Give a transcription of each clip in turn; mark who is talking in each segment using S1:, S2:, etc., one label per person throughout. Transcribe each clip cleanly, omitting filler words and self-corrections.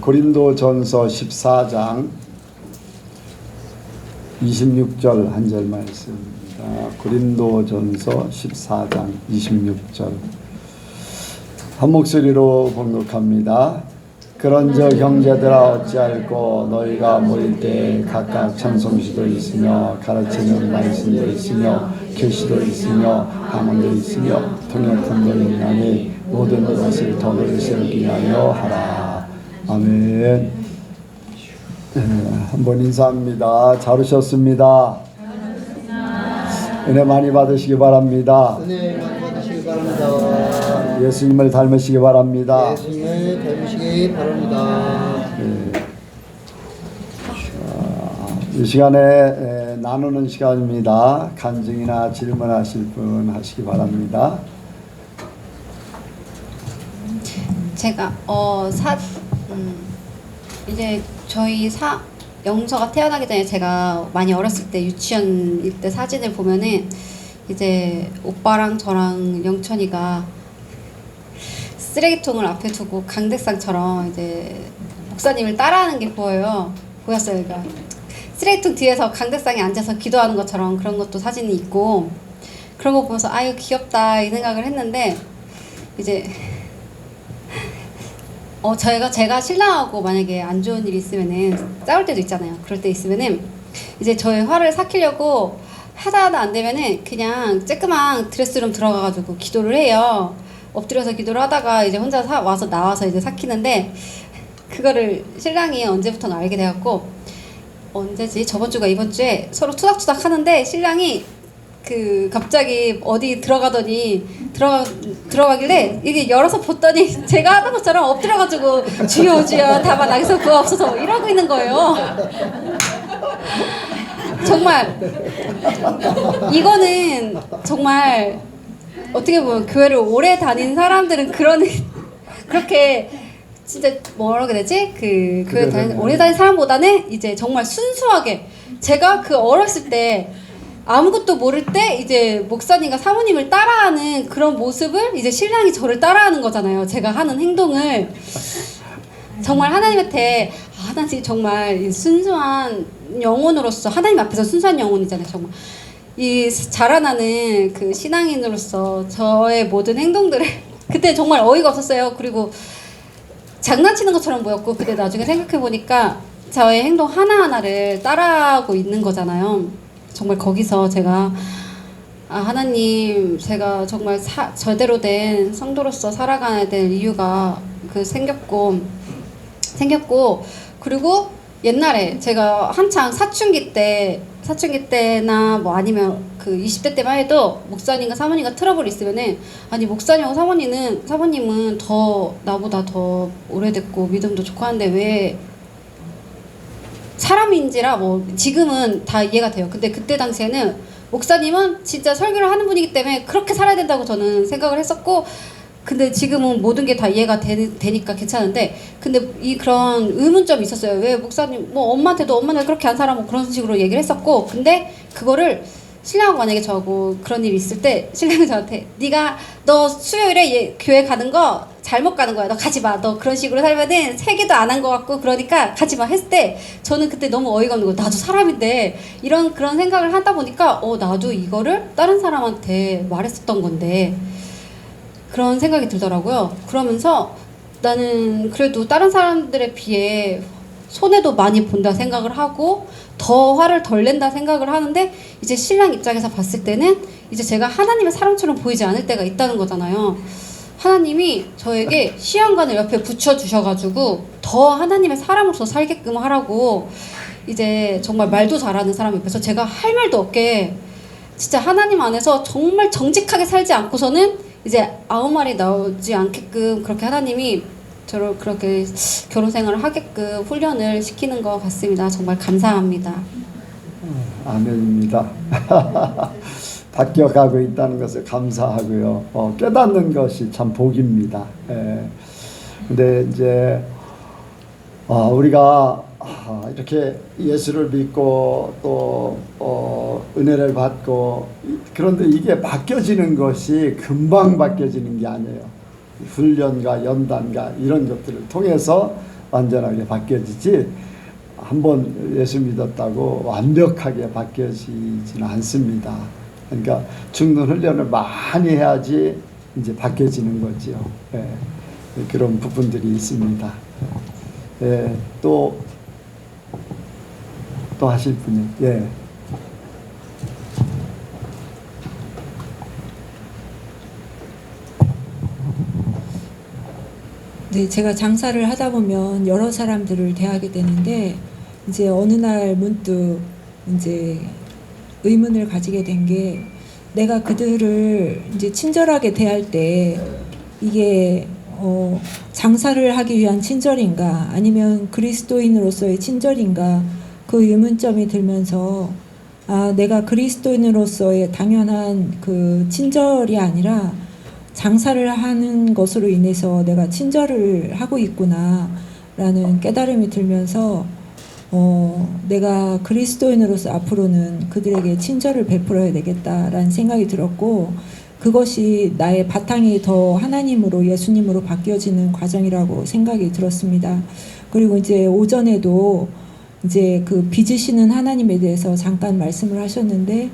S1: 고린도전서 14장 26절 한 절 말씀입니다. 고린도전서 14장 26절 한 목소리로 봉독합니다. 그런즉 형제들아 어찌할꼬 너희가 모일 때 각각 찬송시도 있으며 가르치는 말씀도 있으며 교시도 있으며 방언도 있으며 통역함도 있나니 모든 것을 덕을 세우기 위하여 하라. 아멘. 한번 인사합니다. 잘 오셨습니다. 은혜 많이 받으시기 바랍니다.
S2: 은혜 많이 받으시기 바랍니다.
S1: 예수님을 닮으시기 바랍니다.
S2: 예수님을 닮으시기 바랍니다.
S1: 이 시간에 나누는 시간입니다. 간증이나 질문하실 분 하시기 바랍니다.
S3: 제가 이제 저희 영서가 태어나기 전에 제가 많이 어렸을 때 유치원일 때 사진을 보면은 이제 오빠랑 저랑 영천이가 쓰레기통을 앞에 두고 강대상처럼 이제 목사님을 따라하는 게 보였어요. 그러니까 쓰레기통 뒤에서 강대상에 앉아서 기도하는 것처럼 그런 것도 사진이 있고, 그런 거 보면서 아유 귀엽다 이 생각을 했는데, 이제 제가 신랑하고 만약에 안 좋은 일이 있으면은 싸울 때도 있잖아요. 그럴 때 있으면은 이제 저의 화를 삭히려고 하다 안 되면은 그냥 쬐끄만 드레스룸 들어가가지고 기도를 해요. 엎드려서 기도를 하다가 이제 혼자 나와서 이제 삭히는데, 그거를 신랑이 언제부터는 알게 돼갖고, 언제지? 저번 주가 이번 주에 서로 투닥투닥 하는데 신랑이 갑자기 어디 들어가길래 이게 열어서 봤더니 제가 하던 것처럼 엎드려가지고 주여 주여 다만 나에서 구하옵소서 이러고 있는 거예요. 정말 이거는 정말 어떻게 보면 교회를 오래 다닌 사람들은 그렇게 진짜 뭐라고 해야 되지? 교회 오래 다닌 사람보다는 이제 정말 순수하게, 제가 어렸을 때 아무것도 모를 때 이제 목사님과 사모님을 따라하는 그런 모습을 이제 신랑이 저를 따라하는 거잖아요. 제가 하는 행동을. 정말 하나님한테 하나님 정말 순수한 영혼으로서, 하나님 앞에서 순수한 영혼이잖아요. 정말 이 자라나는 신앙인으로서 저의 모든 행동들을 그때 정말 어이가 없었어요. 그리고 장난치는 것처럼 보였고, 그때 나중에 생각해보니까 저의 행동 하나하나를 따라하고 있는 거잖아요. 정말 거기서 제가 하나님, 제가 정말 제대로 된 성도로서 살아가야 될 이유가 생겼고, 그리고 옛날에 제가 한창 사춘기 때나 뭐 아니면 20대 때만 해도 목사님과 사모님과 트러블이 있으면은, 아니 목사님하고 사모님은 나보다 더 오래됐고 믿음도 좋고 하는데 왜 사람인지라, 뭐 지금은 다 이해가 돼요. 근데 그때 당시에는 목사님은 진짜 설교를 하는 분이기 때문에 그렇게 살아야 된다고 저는 생각을 했었고, 근데 지금은 모든 게 다 이해가 되니까 괜찮은데, 근데 그런 의문점이 있었어요. 왜 목사님 뭐 엄마한테도 엄마는 그렇게 안 살아, 뭐 그런 식으로 얘기를 했었고, 근데 그거를 신랑하고 만약에 저하고 그런 일이 있을 때 신랑이 저한테 너 수요일에 교회 가는 거 잘못 가는 거야. 너 가지 마. 너 그런 식으로 살면은 세계도 안 한 것 같고 그러니까 가지 마 했을 때, 저는 그때 너무 어이가 없는 거예요. 나도 사람인데 그런 생각을 하다 보니까 나도 이거를 다른 사람한테 말했었던 건데 그런 생각이 들더라고요. 그러면서 나는 그래도 다른 사람들에 비해 손해도 많이 본다 생각을 하고 더 화를 덜 낸다 생각을 하는데, 이제 신랑 입장에서 봤을 때는 이제 제가 하나님의 사람처럼 보이지 않을 때가 있다는 거잖아요. 하나님이 저에게 시험관을 옆에 붙여주셔가지고 더 하나님의 사람으로서 살게끔 하라고, 이제 정말 말도 잘하는 사람 옆에서 제가 할 말도 없게 진짜 하나님 안에서 정말 정직하게 살지 않고서는 이제 아무 말이 나오지 않게끔 그렇게 하나님이 저를 그렇게 결혼 생활을 하게끔 훈련을 시키는 것 같습니다. 정말 감사합니다.
S1: 아멘입니다. 바뀌어가고 있다는 것을 감사하고요. 깨닫는 것이 참 복입니다. 근데 이제 우리가 이렇게 예수를 믿고 또 은혜를 받고, 그런데 이게 바뀌어지는 것이 금방 바뀌어지는 게 아니에요. 훈련과 연단과 이런 것들을 통해서 완전하게 바뀌어지지 한번 예수 믿었다고 완벽하게 바뀌어지지는 않습니다. 그러니까 죽는 훈련을 많이 해야지 이제 바뀌어지는 거지요. 예, 그런 부분들이 있습니다. 예, 또 하실 분이 예.
S4: 네, 제가 장사를 하다 보면 여러 사람들을 대하게 되는데 이제 어느 날 문득 이제 의문을 가지게 된 게 내가 그들을 이제 친절하게 대할 때 이게 장사를 하기 위한 친절인가 아니면 그리스도인으로서의 친절인가 그 의문점이 들면서 아, 내가 그리스도인으로서의 당연한 그 친절이 아니라 장사를 하는 것으로 인해서 내가 친절을 하고 있구나 라는 깨달음이 들면서 내가 그리스도인으로서 앞으로는 그들에게 친절을 베풀어야 되겠다라는 생각이 들었고 그것이 나의 바탕이 더 하나님으로 예수님으로 바뀌어지는 과정이라고 생각이 들었습니다. 그리고 이제 오전에도 이제 그 빚으시는 하나님에 대해서 잠깐 말씀을 하셨는데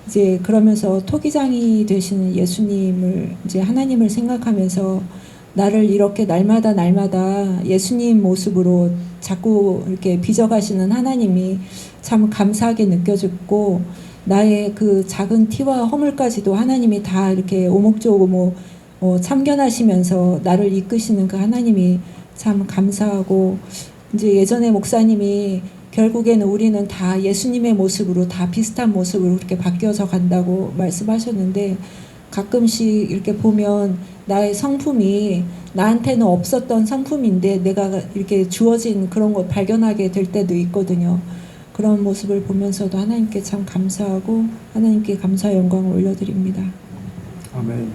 S4: 이제 그러면서 토기장이 되시는 예수님을 이제 하나님을 생각하면서 나를 이렇게 날마다 예수님 모습으로 자꾸 이렇게 빚어가시는 하나님이 참 감사하게 느껴졌고 나의 그 작은 티와 허물까지도 하나님이 다 이렇게 오목조목 참견하시면서 나를 이끄시는 그 하나님이 참 감사하고 이제 예전에 목사님이 결국에는 우리는 다 예수님의 모습으로 다 비슷한 모습으로 그렇게 바뀌어져 간다고 말씀하셨는데 가끔씩 이렇게 보면 나의 성품이 나한테는 없었던 성품인데 내가 이렇게 주어진 그런 걸 발견하게 될 때도 있거든요. 그런 모습을 보면서도 하나님께 참 감사하고 하나님께 감사 영광을 올려드립니다.
S1: 아멘.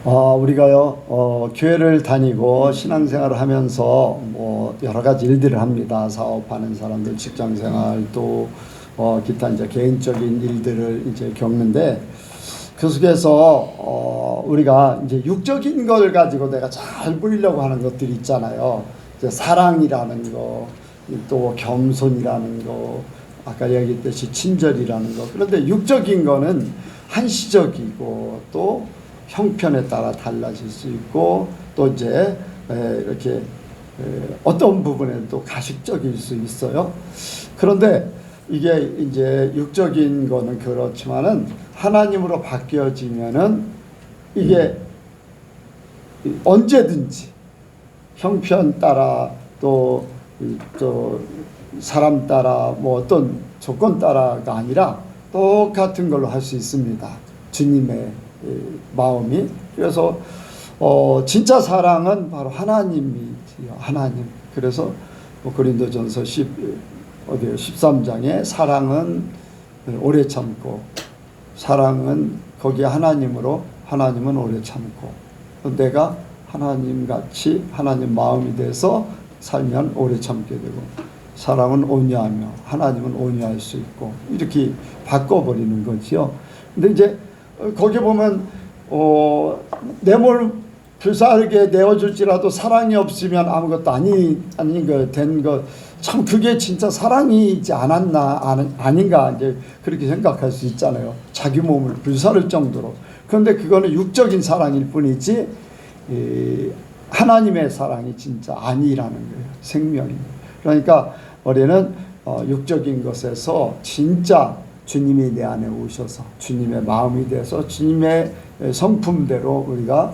S1: 우리가요 교회를 다니고 신앙생활을 하면서 뭐 여러 가지 일들을 합니다. 사업하는 사람들, 직장생활 또 기타 이제 개인적인 일들을 이제 겪는데 그 속에서 우리가 이제 육적인 걸 가지고 내가 잘 보이려고 하는 것들이 있잖아요. 이제 사랑이라는 거, 또 겸손이라는 거, 아까 얘기했듯이 친절이라는 거. 그런데 육적인 거는 한시적이고 또 형편에 따라 달라질 수 있고 또 이제 이렇게 어떤 부분에는 또 가식적일 수 있어요. 그런데 이게 이제 육적인 거는 그렇지만은 하나님으로 바뀌어지면은 이게 언제든지 형편 따라 또 사람 따라 뭐 어떤 조건 따라가 아니라 똑같은 걸로 할 수 있습니다. 주님의 마음이. 그래서 진짜 사랑은 바로 하나님이지요. 하나님. 그래서 고린도전서 13장에 사랑은 오래 참고 사랑은 거기에 하나님으로 하나님은 오래 참고 내가 하나님같이 하나님 마음이 돼서 살면 오래 참게 되고 사랑은 온유하며 하나님은 온유할 수 있고 이렇게 바꿔버리는 거지요. 근데 이제 거기 보면 내 몸을 불사르게 내어줄지라도 사랑이 없으면 아무것도 아닌 거 된 것 참 그게 진짜 사랑이지 않았나 아닌가 이제 그렇게 생각할 수 있잖아요. 자기 몸을 불사를 정도로. 그런데 그거는 육적인 사랑일 뿐이지 하나님의 사랑이 진짜 아니라는 거예요. 생명입니다. 그러니까 우리는 육적인 것에서 진짜 주님이 내 안에 오셔서 주님의 마음이 돼서 주님의 성품대로 우리가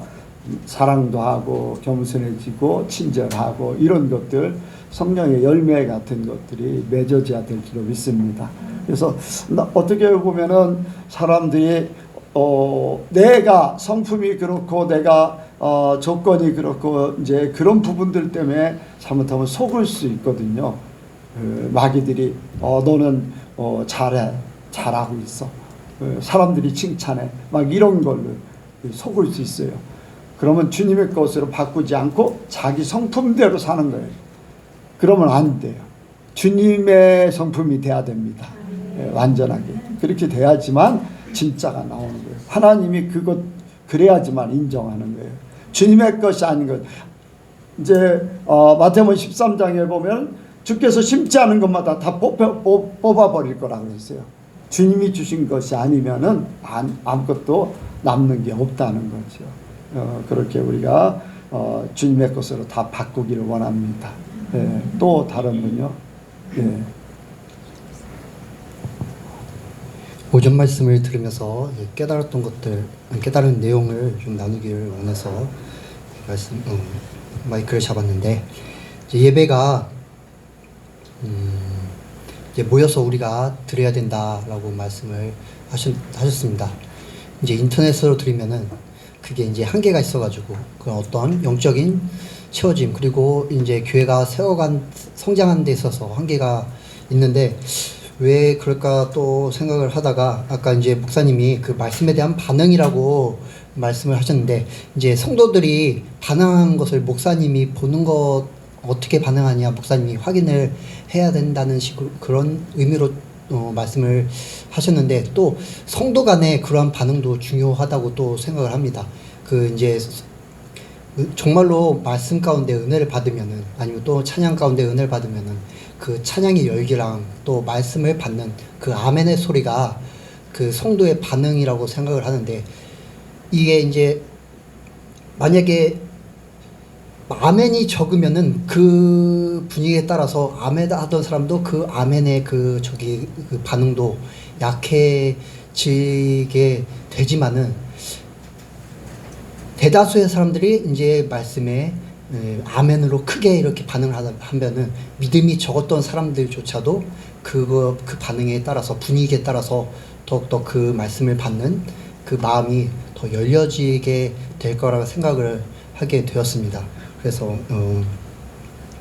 S1: 사랑도 하고 겸손해지고 친절하고 이런 것들 성령의 열매 같은 것들이 맺어져야 될 줄로 믿습니다. 그래서 어떻게 보면은 사람들이 내가 성품이 그렇고 내가 조건이 그렇고 이제 그런 부분들 때문에 잘못하면 속을 수 있거든요. 마귀들이 너는 잘하고 있어. 사람들이 칭찬해. 막 이런 걸로 속을 수 있어요. 그러면 주님의 것으로 바꾸지 않고 자기 성품대로 사는 거예요. 그러면 안 돼요. 주님의 성품이 돼야 됩니다. 완전하게. 그렇게 돼야지만 진짜가 나오는 거예요. 하나님이 그래야지만 인정하는 거예요. 주님의 것이 아닌 것. 이제 마태복음 13장에 보면 주께서 심지 않은 것마다 다 뽑아버릴 거라고 그랬어요. 주님이 주신 것이 아니면은 아무것도 남는 게 없다는 거죠. 그렇게 우리가 주님의 것으로 다 바꾸기를 원합니다. 예, 또 다른 분요. 예.
S2: 오전 말씀을 들으면서 깨달았던 것들, 깨달은 내용을 좀 나누기를 원해서 마이크를 잡았는데, 이제 예배가 이제 모여서 우리가 드려야 된다라고 말씀을 하셨습니다. 이제 인터넷으로 드리면은 그게 이제 한계가 있어가지고 그런 어떤 영적인 채워짐, 그리고 이제 교회가 성장하는 데 있어서 한계가 있는데, 왜 그럴까 또 생각을 하다가 아까 이제 목사님이 그 말씀에 대한 반응이라고 말씀을 하셨는데, 이제 성도들이 반응한 것을 목사님이 보는 것, 어떻게 반응하냐 목사님이 확인을 해야 된다는 식으로 그런 의미로 말씀을 하셨는데, 또 성도 간의 그러한 반응도 중요하다고 또 생각을 합니다. 그 이제 정말로 말씀 가운데 은혜를 받으면은, 아니면 또 찬양 가운데 은혜를 받으면은 그 찬양의 열기랑 또 말씀을 받는 그 아멘의 소리가 그 성도의 반응이라고 생각을 하는데, 이게 이제 만약에 아멘이 적으면은 그 분위기에 따라서 아멘 하던 사람도 그 아멘의 그 반응도 약해지게 되지만은, 대다수의 사람들이 이제 말씀에 아멘으로 크게 이렇게 반응을 하면은 믿음이 적었던 사람들조차도 그 반응에 따라서, 분위기에 따라서 더욱더 그 말씀을 받는 그 마음이 더 열려지게 될 거라고 생각을 하게 되었습니다. 그래서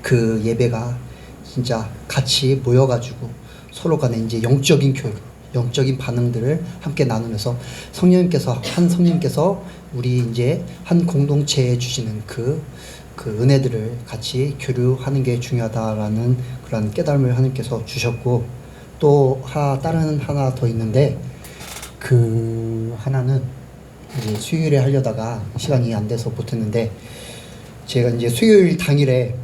S2: 그 예배가 진짜 같이 모여가지고 서로 간에 이제 영적인 교육, 영적인 반응들을 함께 나누면서 성령님께서 우리 이제 한 공동체에 주시는 그 은혜들을 같이 교류하는 게 중요하다라는 그런 깨달음을 하나님께서 주셨고, 또 다른 하나 더 있는데, 그 하나는 이제 수요일에 하려다가 시간이 안 돼서 못했는데, 제가 이제 수요일 당일에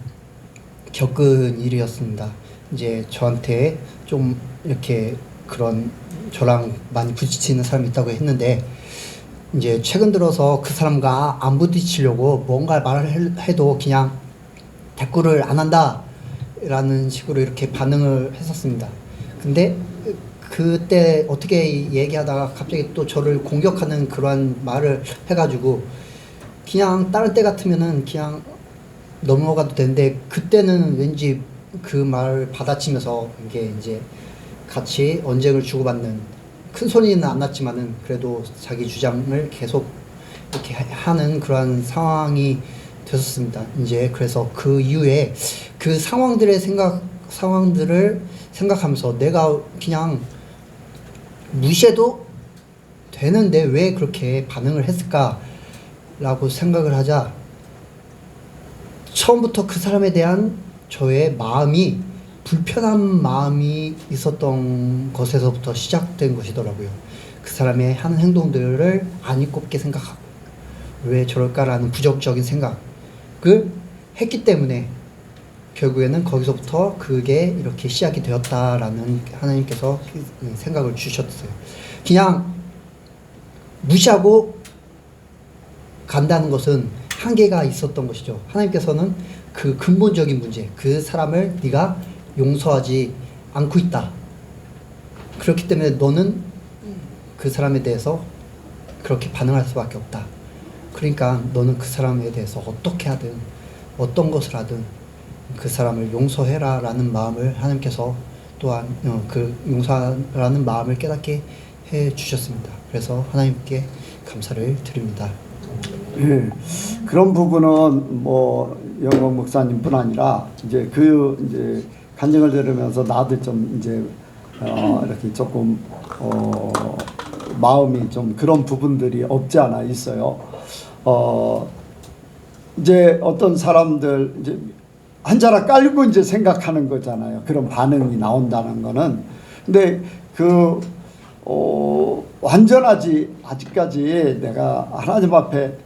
S2: 겪은 일이었습니다. 이제 저한테 좀 이렇게 그런 저랑 많이 부딪히는 사람이 있다고 했는데, 이제 최근 들어서 그 사람과 안 부딪히려고 뭔가 말을 해도 그냥 대꾸를 안 한다 라는 식으로 이렇게 반응을 했었습니다. 근데 그때 어떻게 얘기하다가 갑자기 또 저를 공격하는 그러한 말을 해가지고, 그냥 다른 때 같으면은 그냥 넘어가도 되는데, 그때는 왠지 그 말을 받아치면서 이게 이제 같이 언쟁을 주고받는, 큰 소리는 안 났지만은 그래도 자기 주장을 계속 이렇게 하는 그러한 상황이 됐었습니다. 이제 그래서 그 이후에 그 상황들을 생각하면서 내가 그냥 무시해도 되는데 왜 그렇게 반응을 했을까라고 생각을 하자, 처음부터 그 사람에 대한 저의 마음이, 불편한 마음이 있었던 것에서부터 시작된 것이더라고요. 그 사람의 하는 행동들을 안일곱게 생각하고 왜 저럴까라는 부정적인 생각을 했기 때문에 결국에는 거기서부터 그게 이렇게 시작이 되었다라는 하나님께서 생각을 주셨어요. 그냥 무시하고 간다는 것은 한계가 있었던 것이죠. 하나님께서는 그 근본적인 문제, 그 사람을 네가 용서하지 않고 있다. 그렇기 때문에 너는 그 사람에 대해서 그렇게 반응할 수밖에 없다. 그러니까 너는 그 사람에 대해서 어떻게 하든 어떤 것을 하든 그 사람을 용서해라 라는 마음을 하나님께서 또한 그 용서라는 마음을 깨닫게 해 주셨습니다. 그래서 하나님께 감사를 드립니다.
S1: 예, 그런 부분은 뭐 영광 목사님뿐 아니라 이제 간증을 들으면서 나도 좀 이제 이렇게 조금 마음이 좀 그런 부분들이 없지 않아 있어요. 이제 어떤 사람들 이제 한 자락 깔고 이제 생각하는 거잖아요. 그런 반응이 나온다는 거는. 근데 완전하지 아직까지 내가 하나님 앞에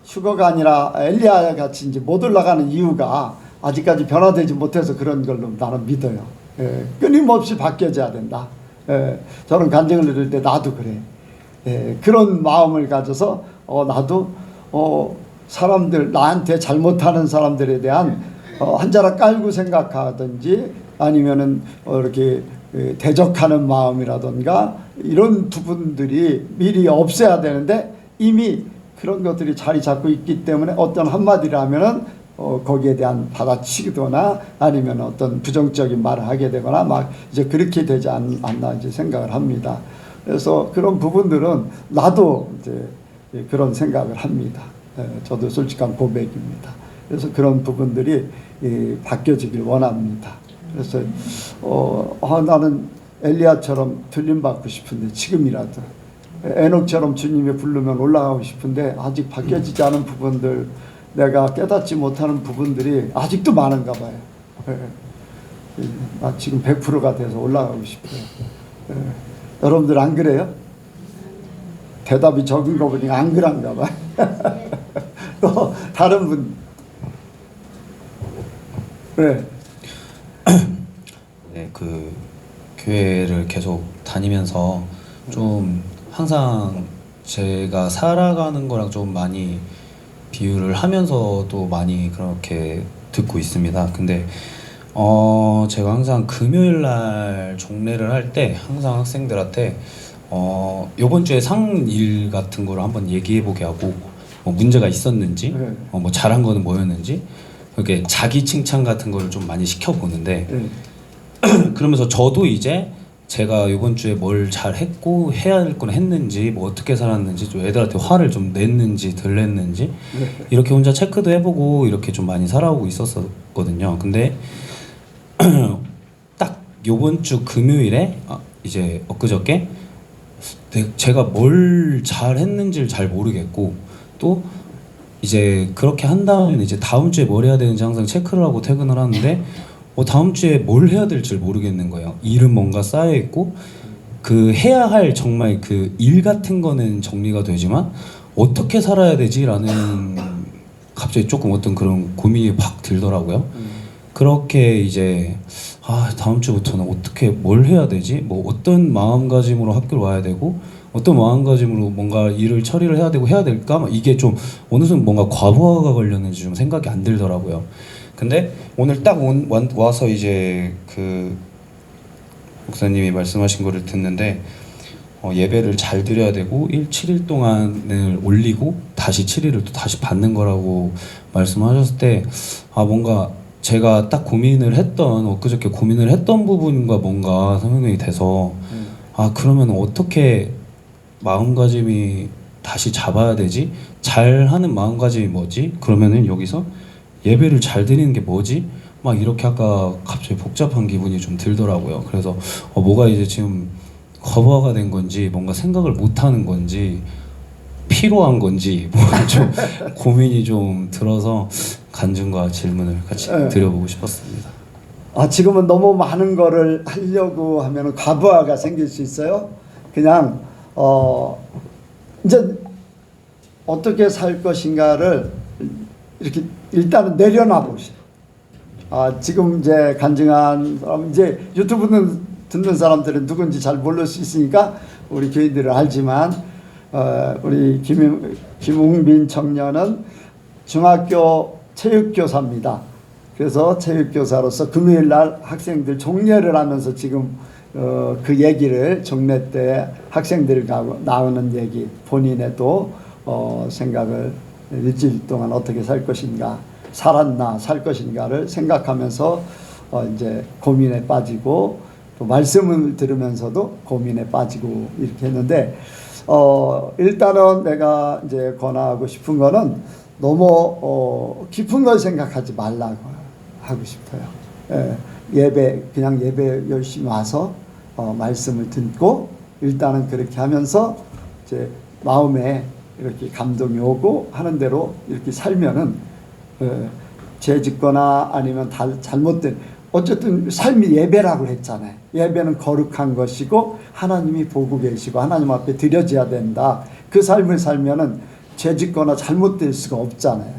S1: 휴거가 아니라 엘리야 같이 이제 못 올라가는 이유가 아직까지 변화되지 못해서 그런 걸로 나는 믿어요. 예, 끊임없이 바뀌어져야 된다. 예, 저는 간증을 들을 때 나도 그래. 예, 그런 마음을 가져서 나도 사람들 나한테 잘못하는 사람들에 대한 한 자락 깔고 생각하든지 아니면은 이렇게 대적하는 마음이라든가 이런 부분들이 미리 없애야 되는데 이미 그런 것들이 자리 잡고 있기 때문에 어떤 한마디를 하면은 거기에 대한 받아치기거나 아니면 어떤 부정적인 말을 하게 되거나 막 이제 그렇게 되지 않나 이제 생각을 합니다. 그래서 그런 부분들은 나도 이제 그런 생각을 합니다. 저도 솔직한 고백입니다. 그래서 그런 부분들이 바뀌어지길 원합니다. 그래서 나는 엘리야처럼 들림받고 싶은데 지금이라도 에녹처럼 주님이 부르면 올라가고 싶은데 아직 바뀌어지지 않은 부분들 내가 깨닫지 못하는 부분들이 아직도 많은가 봐요. 나 지금 100%가 돼서 올라가고 싶어요. 여러분들 안 그래요? 대답이 적은 거 보니까 안 그런가 봐요. 또 다른 분. 네.
S5: 네, 그 교회를 계속 다니면서 좀 항상 제가 살아가는 거랑 좀 많이 비유를 하면서도 많이 그렇게 듣고 있습니다. 근데 제가 항상 금요일 날 종례를 할 때 항상 학생들한테 요번 주에 상일 같은 거를 한번 얘기해 보게 하고 뭐 문제가 있었는지 뭐 잘한 거는 뭐였는지 이렇게 자기 칭찬 같은 거를 좀 많이 시켜보는데 그러면서 저도 이제 제가 이번 주에 뭘 잘했고 해야 할 건 했는지 뭐 어떻게 살았는지 좀 애들한테 화를 좀 냈는지 덜 냈는지 이렇게 혼자 체크도 해보고 이렇게 좀 많이 살아오고 있었거든요. 근데 딱 요번 주 금요일에 이제 엊그저께 제가 뭘 잘했는지를 잘 모르겠고 또 이제 그렇게 한 다음에 이제 다음 주에 뭘 해야 되는지 항상 체크를 하고 퇴근을 하는데 다음 주에 뭘 해야 될지 모르겠는 거예요. 일은 뭔가 쌓여 있고 그 해야 할 정말 그 일 같은 거는 정리가 되지만 어떻게 살아야 되지라는 갑자기 조금 어떤 그런 고민이 확 들더라고요. 그렇게 이제 다음 주부터는 어떻게 뭘 해야 되지? 뭐 어떤 마음가짐으로 학교를 와야 되고 어떤 마음가짐으로 뭔가 일을 처리를 해야 되고 해야 될까? 이게 좀 어느 순간 뭔가 과부하가 걸렸는지 좀 생각이 안 들더라고요. 근데 오늘 딱 와서 이제 그 목사님이 말씀하신 거를 듣는데 예배를 잘 드려야 되고 7일 동안을 올리고 다시 7일을 또 다시 받는 거라고 말씀하셨을 때 뭔가 제가 딱 고민을 했던 엊그저께 고민을 했던 부분과 뭔가 상응이 돼서 그러면 어떻게 마음가짐이 다시 잡아야 되지? 잘하는 마음가짐이 뭐지? 그러면은 여기서 예배를 잘 드리는 게 뭐지? 막 이렇게 아까 갑자기 복잡한 기분이 좀 들더라고요. 그래서 뭐가 이제 지금 과부하가 된 건지 뭔가 생각을 못 하는 건지 피로한 건지 뭔가 좀 고민이 좀 들어서 간증과 질문을 같이 드려보고 싶었습니다.
S1: 지금은 너무 많은 거를 하려고 하면 과부하가 생길 수 있어요. 그냥 이제 어떻게 살 것인가를 이렇게 일단은 내려놔 보세요. 지금 이제 간증한 사람, 이제 유튜브는 듣는 사람들은 누군지 잘 모를 수 있으니까 우리 교인들은 알지만 우리 김웅빈 청년은 중학교 체육교사입니다. 그래서 체육교사로서 금요일 날 학생들 종례를 하면서 지금 그 얘기를 종례 때 학생들 나오는 얘기 본인의 또 생각을 일주일 동안 어떻게 살 것인가 살았나 살 것인가를 생각하면서 이제 고민에 빠지고 또 말씀을 들으면서도 고민에 빠지고 이렇게 했는데 일단은 내가 이제 권하고 싶은 거는 너무 깊은 걸 생각하지 말라고 하고 싶어요. 그냥 예배 열심히 와서 말씀을 듣고 일단은 그렇게 하면서 이제 마음에 이렇게 감동이 오고 하는 대로 이렇게 살면은 죄 짓거나 아니면 잘못된 어쨌든 삶이 예배라고 했잖아요. 예배는 거룩한 것이고 하나님이 보고 계시고 하나님 앞에 드려져야 된다. 그 삶을 살면은 죄짓거나 잘못될 수가 없잖아요.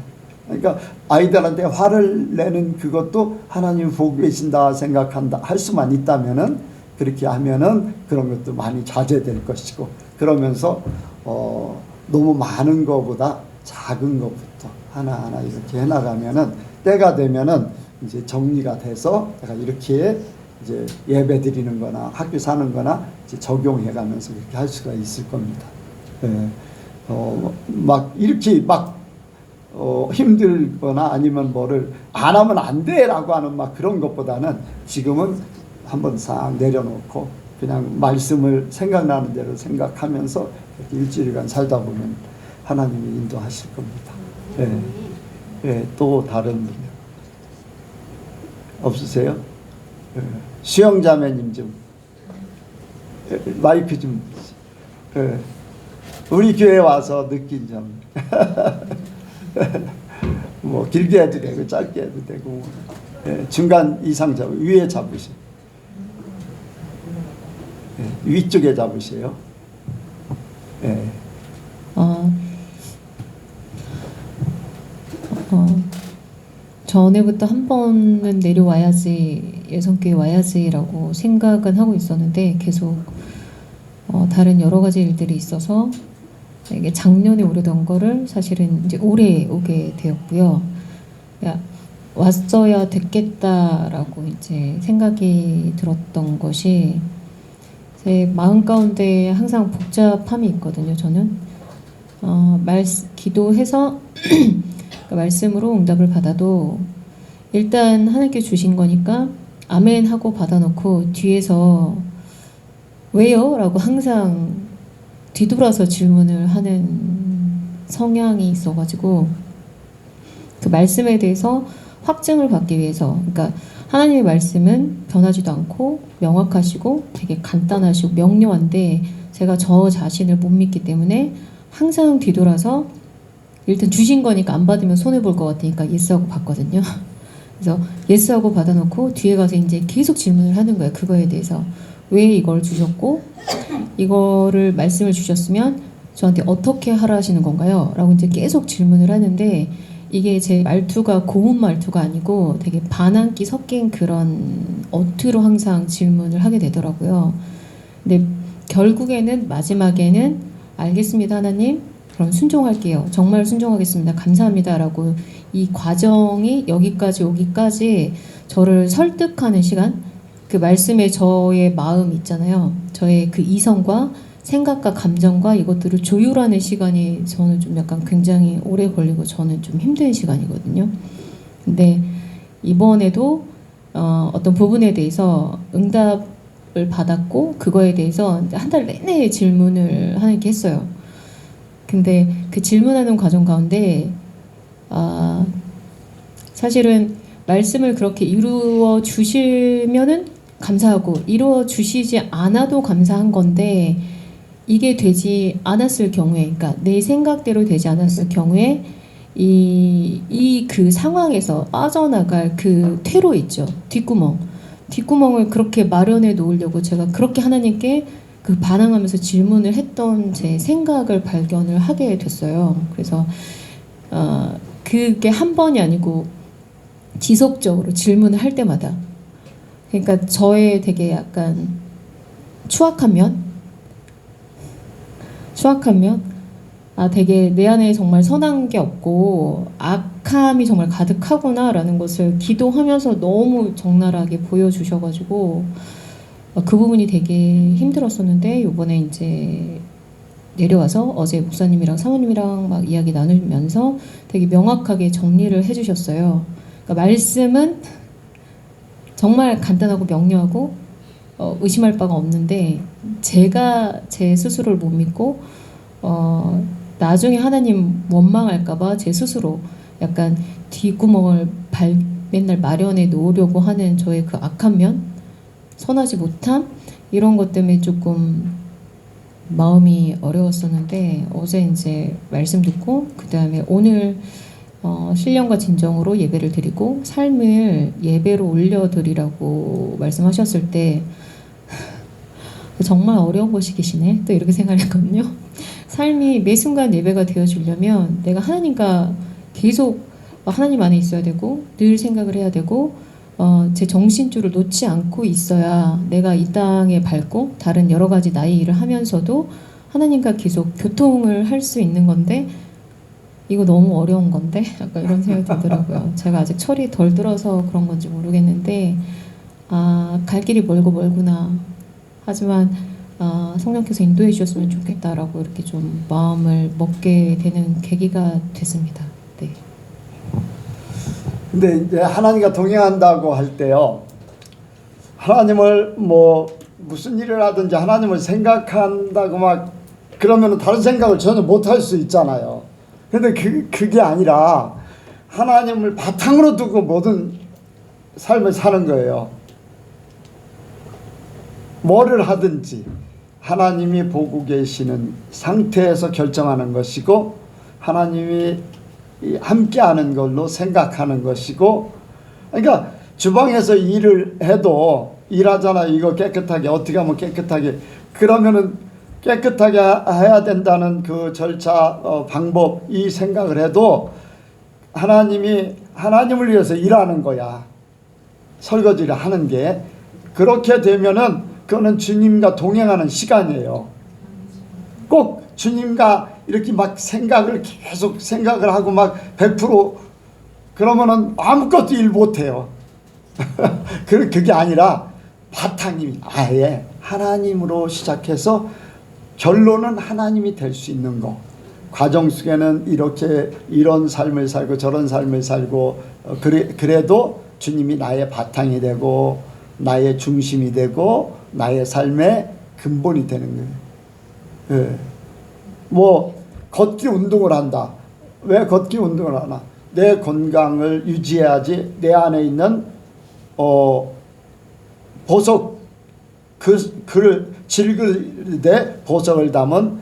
S1: 그러니까 아이들한테 화를 내는 그것도 하나님 보고 계신다 생각한다 할 수만 있다면은, 그렇게 하면은 그런 것도 많이 자제될 것이고, 그러면서 너무 많은 것보다 작은 것부터 하나하나 이렇게 해나가면은 때가 되면은 이제 정리가 돼서 내가 이렇게 이제 예배 드리는 거나 학교 사는 거나 이제 적용해 가면서 그렇게 할 수가 있을 겁니다. 예. 막 이렇게 막 힘들거나 아니면 뭐를 안 하면 안 돼라고 하는 막 그런 것보다는 지금은 한번 싹 내려놓고 그냥 말씀을 생각나는 대로 생각하면서 이렇게 일주일간 살다 보면 하나님이 인도하실 겁니다. 예. 예. 또 다른 분 없으세요? 예. 수영자매님 좀 마이크 좀. 예. 우리 교회 와서 느낀 점. 뭐 길게 해도 되고 짧게 해도 되고, 예, 중간 이상 위에 잡으세요. 예, 위쪽에 잡으세요. 예.
S6: 전에부터 한 번은 내려와야지, 예성교회 와야지라고 생각은 하고 있었는데 계속 다른 여러 가지 일들이 있어서 이게 작년에 오려던 거를 사실은 이제 올해 오게 되었고요. 야, 왔어야 됐겠다라고 이제 생각이 들었던 것이, 제 마음 가운데 항상 복잡함이 있거든요. 저는 기도해서 말씀으로 응답을 받아도 일단 하나님께 주신 거니까 아멘 하고 받아놓고 뒤에서 왜요? 라고 항상 뒤돌아서 질문을 하는 성향이 있어가지고, 그 말씀에 대해서 확증을 받기 위해서, 그러니까 하나님의 말씀은 변하지도 않고 명확하시고 되게 간단하시고 명료한데 제가 저 자신을 못 믿기 때문에 항상 뒤돌아서 일단 주신 거니까 안 받으면 손해볼 것 같으니까 예스하고 받거든요. 그래서 예스하고 받아놓고 뒤에 가서 이제 계속 질문을 하는 거예요. 그거에 대해서. 왜 이걸 주셨고, 이거를 말씀을 주셨으면 저한테 어떻게 하라 하시는 건가요? 라고 이제 계속 질문을 하는데, 이게 제 말투가 고운 말투가 아니고 되게 반항기 섞인 그런 어투로 항상 질문을 하게 되더라고요. 근데 결국에는 마지막에는 알겠습니다 하나님, 그럼 순종할게요. 정말 순종하겠습니다. 감사합니다. 라고 이 과정이 여기까지 오기까지 저를 설득하는 시간, 그 말씀에 저의 마음 있잖아요. 저의 그 이성과 생각과 감정과 이것들을 조율하는 시간이 저는 좀 약간 굉장히 오래 걸리고 저는 좀 힘든 시간이거든요. 근데 이번에도 어떤 부분에 대해서 응답을 받았고, 그거에 대해서 한 달 내내 질문을 하나님께 했어요. 근데 그 질문하는 과정 가운데 사실은 말씀을 그렇게 이루어 주시면은 감사하고, 이루어 주시지 않아도 감사한 건데, 이게 되지 않았을 경우에, 그러니까 내 생각대로 되지 않았을 경우에 그 상황에서 빠져나갈 그 퇴로 있죠. 뒷구멍을 그렇게 마련해 놓으려고 제가 그렇게 하나님께 그 반항하면서 질문을 했던 제 생각을 발견을 하게 됐어요. 그래서 그게 한 번이 아니고 지속적으로 질문을 할 때마다, 그러니까 저의 되게 약간 추악한 면, 되게 내 안에 정말 선한 게 없고 악함이 정말 가득하구나라는 것을 기도하면서 너무 적나라하게 보여주셔가지고 그 부분이 되게 힘들었었는데, 이번에 이제 내려와서 어제 목사님이랑 사모님이랑 막 이야기 나누면서 되게 명확하게 정리를 해주셨어요. 그러니까 말씀은 정말 간단하고 명료하고 의심할 바가 없는데, 제가 제 스스로를 못 믿고 나중에 하나님 원망할까봐 제 스스로 약간 뒷구멍을 맨날 마련해 놓으려고 하는 저의 그 악한 면, 선하지 못함, 이런 것 때문에 조금 마음이 어려웠었는데, 어제 이제 말씀 듣고 그 다음에 오늘 신령과 진정으로 예배를 드리고 삶을 예배로 올려드리라고 말씀하셨을 때 정말 어려운 것이 계시네 또 이렇게 생각했거든요. 삶이 매 순간 예배가 되어주려면 내가 하나님과 계속 하나님 안에 있어야 되고 늘 생각을 해야 되고 제 정신줄을 놓지 않고 있어야 내가 이 땅에 밟고 다른 여러 가지 나의 일을 하면서도 하나님과 계속 교통을 할 수 있는 건데 이거 너무 어려운 건데 약간 이런 생각이 들더라고요. 제가 아직 철이 덜 들어서 그런 건지 모르겠는데 갈 길이 멀고 멀구나. 하지만 성령께서 인도해 주셨으면 좋겠다라고 이렇게 좀 마음을 먹게 되는 계기가 됐습니다. 네.
S1: 근데 이제 하나님과 동행한다고 할 때요, 하나님을 뭐 무슨 일을 하든지 하나님을 생각한다고 막 그러면 다른 생각을 전혀 못 할 수 있잖아요. 근데 그게 아니라 하나님을 바탕으로 두고 모든 삶을 사는 거예요. 뭐를 하든지 하나님이 보고 계시는 상태에서 결정하는 것이고 하나님이 함께하는 걸로 생각하는 것이고, 그러니까 주방에서 일을 해도 일하잖아요. 이거 깨끗하게 어떻게 하면 깨끗하게, 그러면은 깨끗하게 해야 된다는 그 절차 방법 이 생각을 해도 하나님을 위해서 일하는 거야. 설거지를 하는 게 그렇게 되면은 그거는 주님과 동행하는 시간이에요. 꼭 주님과 이렇게 막 계속 생각을 하고 막 100% 그러면은 아무것도 일 못해요. 그게 아니라 바탕이 아예 하나님으로 시작해서 결론은 하나님이 될 수 있는 거. 과정 속에는 이렇게 이런 삶을 살고 저런 삶을 살고 그래도 주님이 나의 바탕이 되고 나의 중심이 되고 나의 삶의 근본이 되는 거예요. 예. 뭐 걷기 운동을 한다. 왜 걷기 운동을 하나? 내 건강을 유지해야지 내 안에 있는 보석 그를 질그릇에 보석을 담은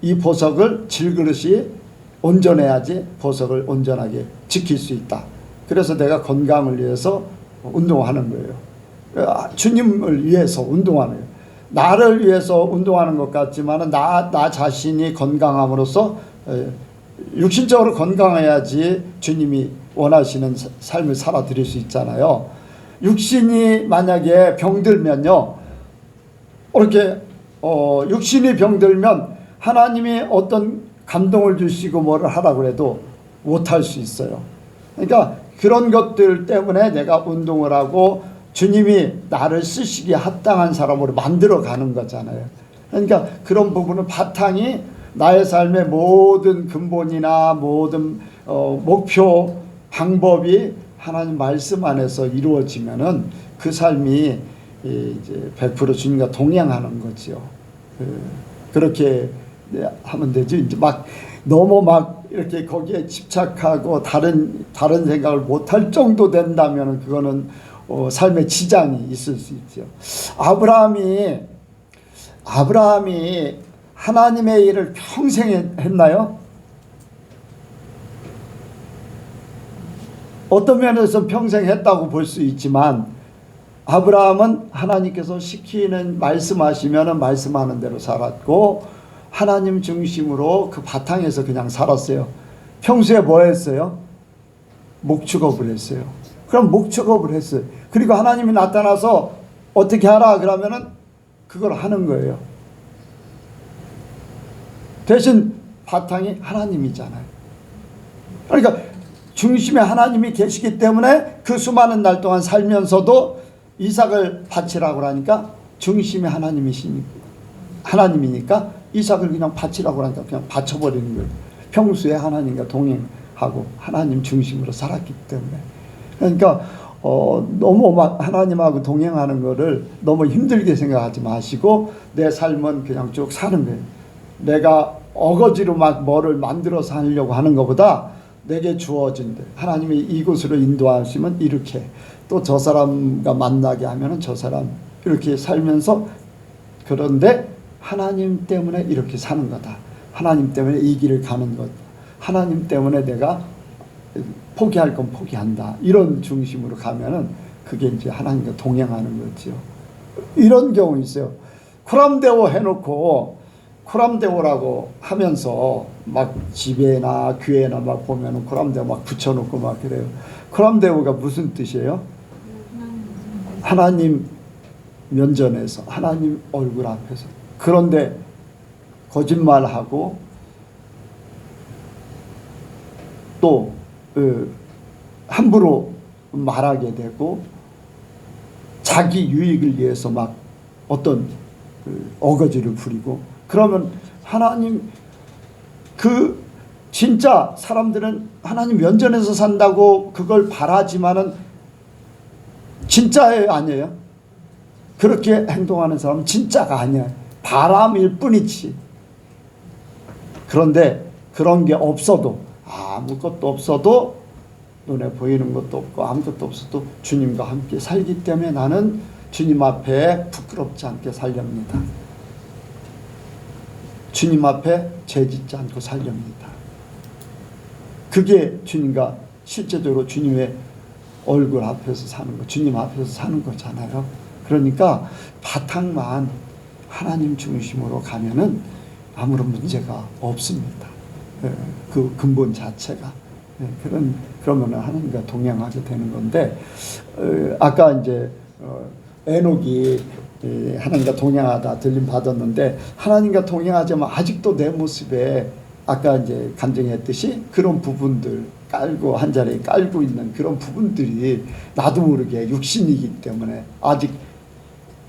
S1: 이 보석을 질그릇이 온전해야지 보석을 온전하게 지킬 수 있다. 그래서 내가 건강을 위해서 운동하는 거예요. 주님을 위해서 운동하는 거예요. 나를 위해서 운동하는 것 같지만 나 자신이 건강함으로써 육신적으로 건강해야지 주님이 원하시는 삶을 살아드릴 수 있잖아요. 육신이 만약에 병들면요, 이렇게 육신이 병들면 하나님이 어떤 감동을 주시고 뭐를 하라고 해도 못할 수 있어요. 그러니까 그런 것들 때문에 내가 운동을 하고 주님이 나를 쓰시기에 합당한 사람으로 만들어 가는 거잖아요. 그러니까 그런 부분은 바탕이 나의 삶의 모든 근본이나 모든 목표, 방법이 하나님 말씀 안에서 이루어지면은 그 삶이 이제 100% 주님과 동행하는 거죠. 그렇게 하면 되죠. 이제 막 너무 막 이렇게 거기에 집착하고 다른 생각을 못할 정도 된다면은 그거는 삶의 지장이 있을 수 있죠. 아브라함이 하나님의 일을 평생 했나요? 어떤 면에서 평생 했다고 볼 수 있지만 아브라함은 하나님께서 시키는 말씀하시면은 말씀하는 대로 살았고 하나님 중심으로 그 바탕에서 그냥 살았어요. 평소에 뭐 했어요? 목축업을 했어요. 그럼 목축업을 했어요. 그리고 하나님이 나타나서 어떻게 하라 그러면은 그걸 하는 거예요. 대신 바탕이 하나님이잖아요. 그러니까 중심에 하나님이 계시기 때문에 그 수많은 날 동안 살면서도 이삭을 바치라고 하니까 중심에 하나님이니까 이삭을 그냥 바치라고 하니까 그냥 바쳐버리는 거예요. 평소에 하나님과 동행하고 하나님 중심으로 살았기 때문에. 그러니까 너무 막 하나님하고 동행하는 거를 너무 힘들게 생각하지 마시고 내 삶은 그냥 쭉 사는 거예요. 내가 어거지로 막 뭐를 만들어서 하려고 하는 것보다 내게 주어진 데 하나님이 이곳으로 인도하시면 이렇게, 또 저 사람과 만나게 하면은 저 사람 이렇게 살면서, 그런데 하나님 때문에 이렇게 사는 거다. 하나님 때문에 이 길을 가는 것. 하나님 때문에 내가 포기할 건 포기한다. 이런 중심으로 가면은 그게 이제 하나님과 동행하는 거죠. 이런 경우 있어요. 코람데오 해놓고 코람데오라고 하면서 막 집에나 교회나 막 보면은 코람데오 막 붙여놓고 막 그래요. 코람데오가 무슨 뜻이에요? 하나님 면전에서, 하나님 얼굴 앞에서. 그런데 거짓말하고 또 함부로 말하게 되고 자기 유익을 위해서 막 어떤 어거지를 부리고, 그러면 하나님, 그 진짜 사람들은 하나님 면전에서 산다고 그걸 바라지만은 진짜예요, 아니에요? 그렇게 행동하는 사람은 진짜가 아니야. 바람일 뿐이지. 그런데 그런 게 없어도, 아무것도 없어도, 눈에 보이는 것도 없고 아무것도 없어도 주님과 함께 살기 때문에 나는 주님 앞에 부끄럽지 않게 살렵니다. 주님 앞에 죄짓지 않고 살렵니다. 그게 주님과 실제적으로 주님의 얼굴 앞에서 사는 거, 주님 앞에서 사는 거잖아요. 그러니까 바탕만 하나님 중심으로 가면은 아무런 문제가 없습니다. 그 근본 자체가. 그러면 하나님과 동행하게 되는 건데, 아까 이제 에녹이 하나님과 동행하다 들림 받았는데, 하나님과 동행하자면 아직도 내 모습에 아까 이제 간증했듯이 그런 부분들 깔고 한 자리에 깔고 있는 그런 부분들이 나도 모르게 육신이기 때문에 아직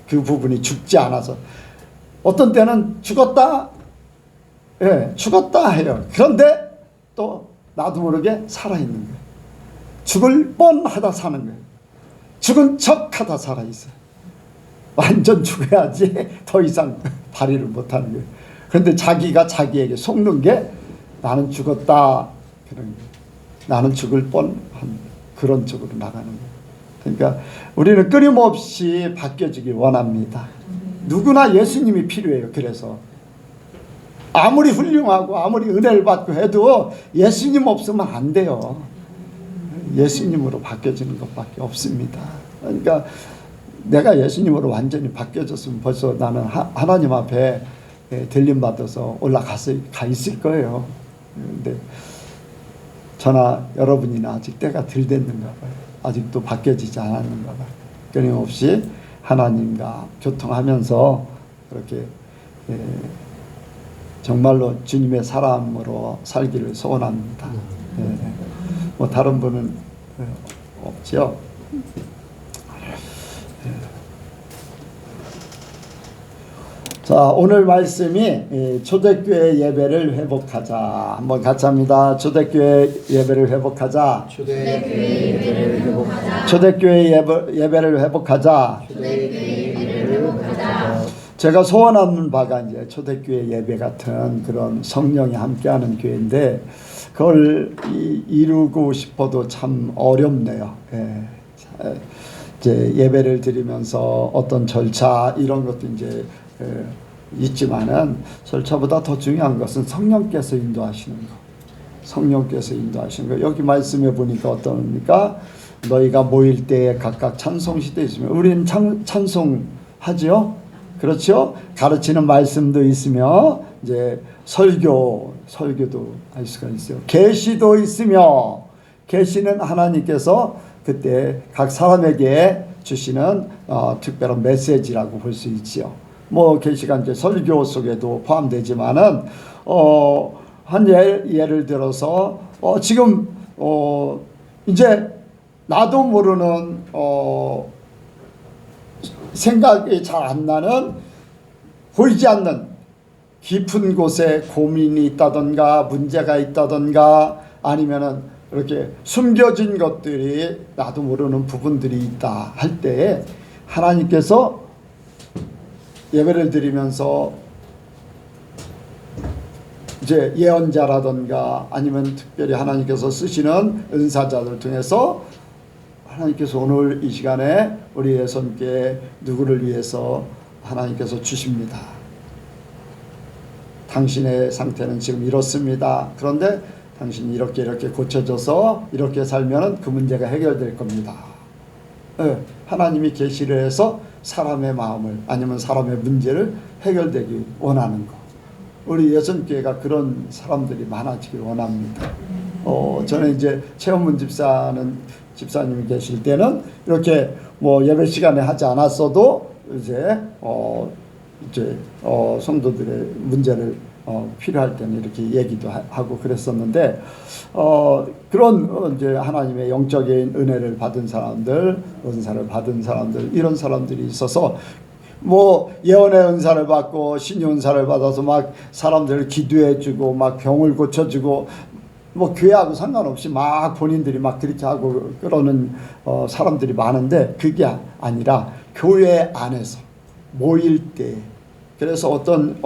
S1: 그 부분이 죽지 않아서, 어떤 때는 죽었다, 죽었다 해요. 그런데 또 나도 모르게 살아있는 거예요. 죽을 뻔하다 사는 거예요. 죽은 척하다 살아있어요. 완전 죽어야지 더 이상 발휘를 못하는 거예요. 그런데 자기가 자기에게 속는 게 나는 죽었다, 그런 거예요. 나는 죽을 뻔한 그런 쪽으로 나가는 거예요. 그러니까 우리는 끊임없이 바뀌어지기 원합니다. 누구나 예수님이 필요해요. 그래서 아무리 훌륭하고 아무리 은혜를 받고 해도 예수님 없으면 안 돼요. 예수님으로 바뀌어지는 것밖에 없습니다. 그러니까 내가 예수님으로 완전히 바뀌어졌으면 벌써 나는 하나님 앞에 들림 받아서 가 있을 거예요. 근데 저나 여러분이나 아직 때가 덜 됐는가 봐요. 아직도 바뀌어지지 않았는가 봐요. 끊임없이 하나님과 교통하면서 그렇게 정말로 주님의 사람으로 살기를 소원합니다. 뭐 다른 분은 없죠. 자, 오늘 말씀이 초대교회 예배를 회복하자. 한번 같이 합니다. 초대교회 예배를 회복하자.
S2: 초대교회 예배를 회복하자.
S1: 초대교회 예배를 회복하자.
S2: 초대교회 예배를 회복하자.
S1: 제가 소원하는 바가 이제 초대교회 예배 같은 그런 성령이 함께하는 교회인데, 그걸 이루고 싶어도 참 어렵네요. 이제 예배를 드리면서 어떤 절차 이런 것도 이제 있지만은, 절차보다 더 중요한 것은 성령께서 인도하시는 거. 성령께서 인도하시는 거. 여기 말씀해 보니까 어떠합니까? 너희가 모일 때에 각각 찬송시대 있으면, 우리는 찬송하지요. 그렇죠? 가르치는 말씀도 있으며, 이제 설교도 할 수가 있어요. 계시도 있으며, 계시는 하나님께서 그때 각 사람에게 주시는 특별한 메시지라고 볼 수 있지요. 뭐 계시가 이제 설교 속에도 포함되지만은 한 예를 들어서 지금 이제 나도 모르는 생각이 잘 안 나는, 보이지 않는 깊은 곳에 고민이 있다던가 문제가 있다던가 아니면은 이렇게 숨겨진 것들이 나도 모르는 부분들이 있다 할 때에 하나님께서 예배를 드리면서 이제 예언자라던가 아니면 특별히 하나님께서 쓰시는 은사자들 통해서 하나님께서 오늘 이 시간에 우리의 손께 누구를 위해서 하나님께서 주십니다. 당신의 상태는 지금 이렇습니다. 그런데 당신이 이렇게 고쳐져서 이렇게 살면은 그 문제가 해결될 겁니다. 하나님이 계시를 해서 사람의 마음을 아니면 사람의 문제를 해결되기 원하는 거. 우리 예선교회가 그런 사람들이 많아지길 원합니다. 저는 이제 최원문 집사님이 계실 때는 이렇게 뭐 예배 시간에 하지 않았어도 이제 성도들의 문제를 필요할 때는 이렇게 얘기도 하고 그랬었는데, 그런 이제 하나님의 영적인 은혜를 받은 사람들, 은사를 받은 사람들, 이런 사람들이 있어서 뭐 예언의 은사를 받고 신의 은사를 받아서 막 사람들을 기도해주고 막 병을 고쳐주고 뭐 교회하고 상관없이 막 본인들이 막 그렇게 하고 그러는 사람들이 많은데, 그게 아니라 교회 안에서 모일 때, 그래서 어떤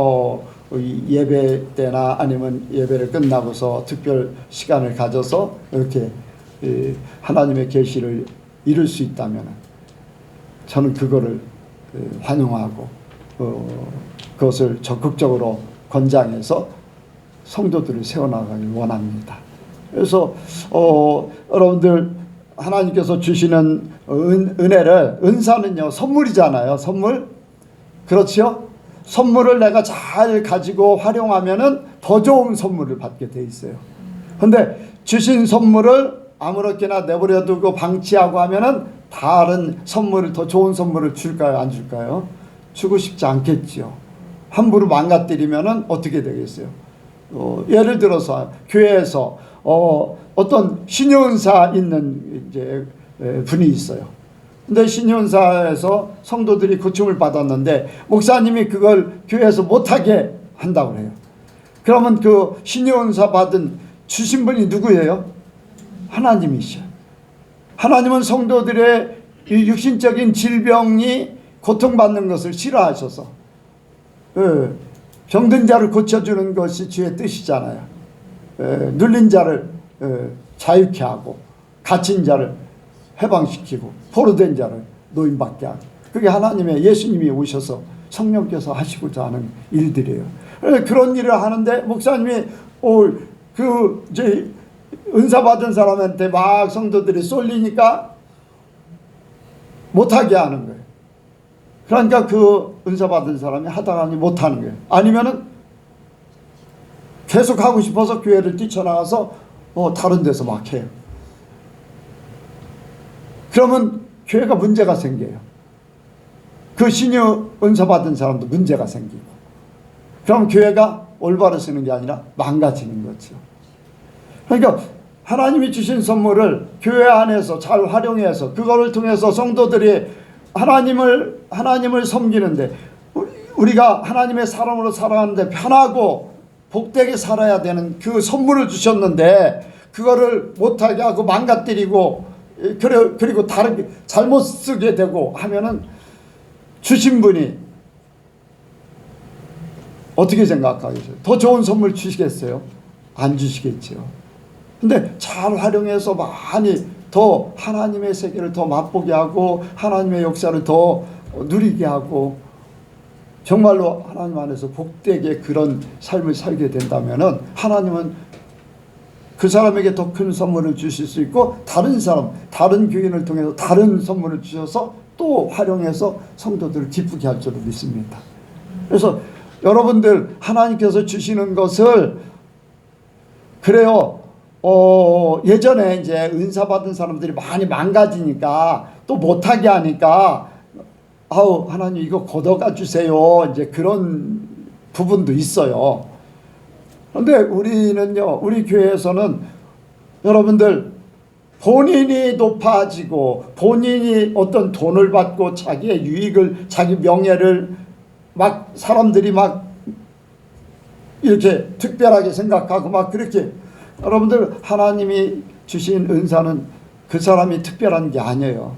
S1: 예배 때나 아니면 예배를 끝나고서 특별 시간을 가져서 이렇게 하나님의 계시를 이룰 수 있다면 저는 그거를 환영하고 그것을 적극적으로 권장해서 성도들을 세워나가길 원합니다. 그래서 여러분들 하나님께서 주시는 은혜를, 은사는요 선물이잖아요. 선물. 그렇죠? 선물을 내가 잘 가지고 활용하면은 더 좋은 선물을 받게 돼 있어요. 근데 주신 선물을 아무렇게나 내버려 두고 방치하고 하면은 다른 선물을, 더 좋은 선물을 줄까요, 안 줄까요? 주고 싶지 않겠지요. 함부로 망가뜨리면은 어떻게 되겠어요? 예를 들어서 교회에서 어떤 신유은사 있는 이제 분이 있어요. 근데 신유은사에서 성도들이 고침을 받았는데 목사님이 그걸 교회에서 못하게 한다고 해요. 그러면 그 신유은사 받은 주신 분이 누구예요? 하나님이셔. 하나님은 성도들의 육신적인 질병이 고통받는 것을 싫어하셔서 병든 자를 고쳐주는 것이 주의 뜻이잖아요. 눌린 자를 자유케 하고 갇힌 자를 해방시키고 포로된 자를 노임받게 하고, 그게 하나님의, 예수님이 오셔서 성령께서 하시고자 하는 일들이에요. 그런 일을 하는데 목사님이 이제 은사 받은 사람한테 막 성도들이 쏠리니까 못하게 하는 거예요. 그러니까 그 은사 받은 사람이 하다가 못하는 거예요. 아니면은 계속 하고 싶어서 교회를 뛰쳐나가서 다른 데서 막 해요. 그러면 교회가 문제가 생겨요. 그 신유 은사 받은 사람도 문제가 생기고, 그럼 교회가 올바로 쓰는 게 아니라 망가지는 거죠. 그러니까 하나님이 주신 선물을 교회 안에서 잘 활용해서 그거를 통해서 성도들이 하나님을 섬기는데, 우리가 하나님의 사람으로 살아가는데 편하고 복되게 살아야 되는 그 선물을 주셨는데 그거를 못하게 하고 망가뜨리고, 그리고 다르게 잘못 쓰게 되고 하면은 주신 분이 어떻게 생각하겠어요? 더 좋은 선물 주시겠어요? 안 주시겠죠. 근데 잘 활용해서 많이 더 하나님의 세계를 더 맛보게 하고 하나님의 역사를 더 누리게 하고 정말로 하나님 안에서 복되게 그런 삶을 살게 된다면은 하나님은 그 사람에게 더 큰 선물을 주실 수 있고, 다른 사람, 다른 교인을 통해서 다른 선물을 주셔서 또 활용해서 성도들을 기쁘게 할 줄을 믿습니다. 그래서 여러분들 하나님께서 주시는 것을, 그래요. 예전에 이제 은사 받은 사람들이 많이 망가지니까 또 못하게 하니까 하나님 이거 걷어가 주세요. 이제 그런 부분도 있어요. 그런데 우리는요, 우리 교회에서는 여러분들 본인이 높아지고 본인이 어떤 돈을 받고 자기의 유익을, 자기 명예를 막 사람들이 막 이렇게 특별하게 생각하고 막 그렇게, 여러분들 하나님이 주신 은사는 그 사람이 특별한 게 아니에요.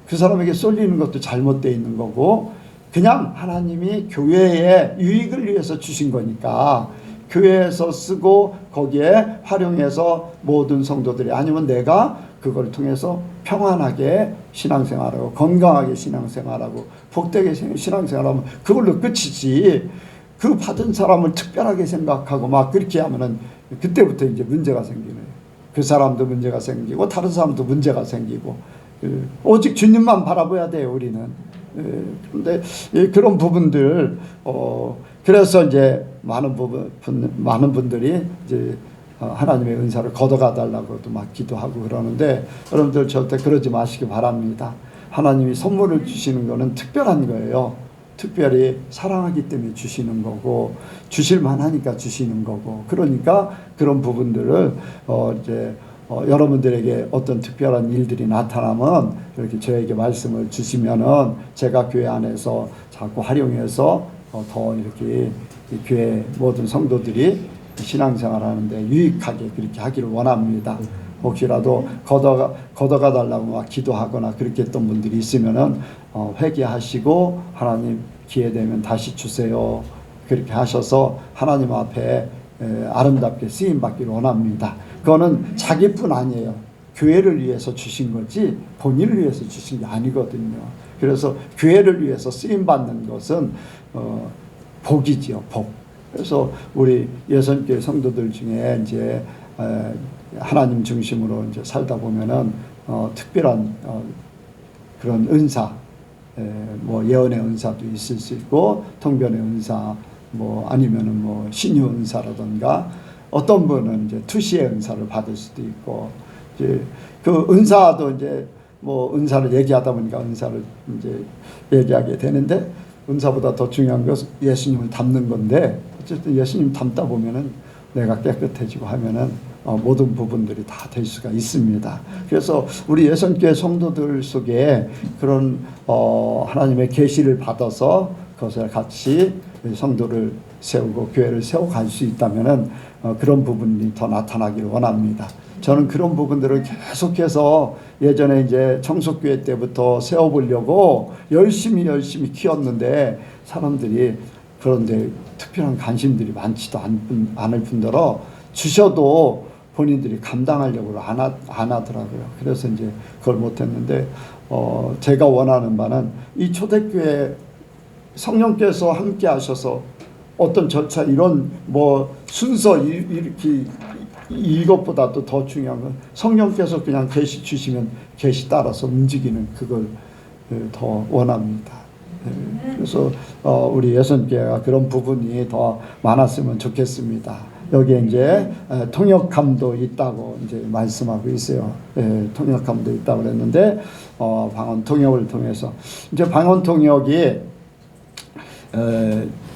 S1: 그 사람에게 쏠리는 것도 잘못되어 있는 거고, 그냥 하나님이 교회의 유익을 위해서 주신 거니까 교회에서 쓰고 거기에 활용해서 모든 성도들이, 아니면 내가 그걸 통해서 평안하게 신앙생활하고 건강하게 신앙생활하고 복되게 신앙생활하면 그걸로 끝이지, 그 받은 사람을 특별하게 생각하고 막 그렇게 하면은 그때부터 이제 문제가 생기는 거예요. 그 사람도 문제가 생기고 다른 사람도 문제가 생기고, 오직 주님만 바라봐야 돼요, 우리는. 그런데 그런 부분들, 그래서 이제 많은 분들이 이제 하나님의 은사를 걷어가 달라고도 막 기도하고 그러는데 여러분들 절대 그러지 마시기 바랍니다. 하나님이 선물을 주시는 거는 특별한 거예요. 특별히 사랑하기 때문에 주시는 거고 주실만 하니까 주시는 거고 그러니까 그런 부분들을 여러분들에게 어떤 특별한 일들이 나타나면 이렇게 저에게 말씀을 주시면은 제가 교회 안에서 자꾸 활용해서 더 이렇게 교회 모든 성도들이 신앙생활 하는데 유익하게 그렇게 하기를 원합니다. 혹시라도 걷어가 달라고 막 기도하거나 그렇게 했던 분들이 있으면은 회개하시고 하나님 기회 되면 다시 주세요. 그렇게 하셔서 하나님 앞에 아름답게 쓰임 받기를 원합니다. 그거는 자기뿐 아니에요. 교회를 위해서 주신 거지 본인을 위해서 주신 게 아니거든요. 그래서 교회를 위해서 쓰임 받는 것은 복이지요, 복. 그래서 우리 예선교회 성도들 중에 이제 하나님 중심으로 이제 살다 보면은 특별한 그런 은사, 뭐 예언의 은사도 있을 수 있고 통변의 은사, 뭐 아니면은 뭐 신유 은사라든가 어떤 분은 이제 투시의 은사를 받을 수도 있고 이제 그 은사도 이제 뭐 은사를 얘기하다 보니까 은사를 이제 얘기하게 되는데 은사보다 더 중요한 것은 예수님을 닮는 건데 어쨌든 예수님 닮다 보면은 내가 깨끗해지고 하면은 모든 부분들이 다 될 수가 있습니다. 그래서 우리 예선교회 성도들 속에 그런 하나님의 계시를 받아서 그것을 같이 성도를 세우고 교회를 세워갈 수 있다면은 그런 부분이 더 나타나기를 원합니다. 저는 그런 부분들을 계속해서 예전에 이제 청소교회 때부터 세워보려고 열심히 키웠는데 사람들이 그런데 특별한 관심들이 많지도 않을 뿐더러 주셔도 본인들이 감당하려고 안 하더라고요. 그래서 이제 그걸 못했는데 제가 원하는 바는 이 초대교회 성령께서 함께 하셔서 어떤 절차 이런 뭐 순서 이렇게 이것보다도 더 중요한 건 성령께서 그냥 계시 주시면 계시 따라서 움직이는 그걸 더 원합니다. 그래서 우리 예선교회가 그런 부분이 더 많았으면 좋겠습니다. 여기에 이제 통역함도 있다고 이제 말씀하고 있어요. 통역함도 있다고 그랬는데 방언 통역을 통해서 이제 방언 통역이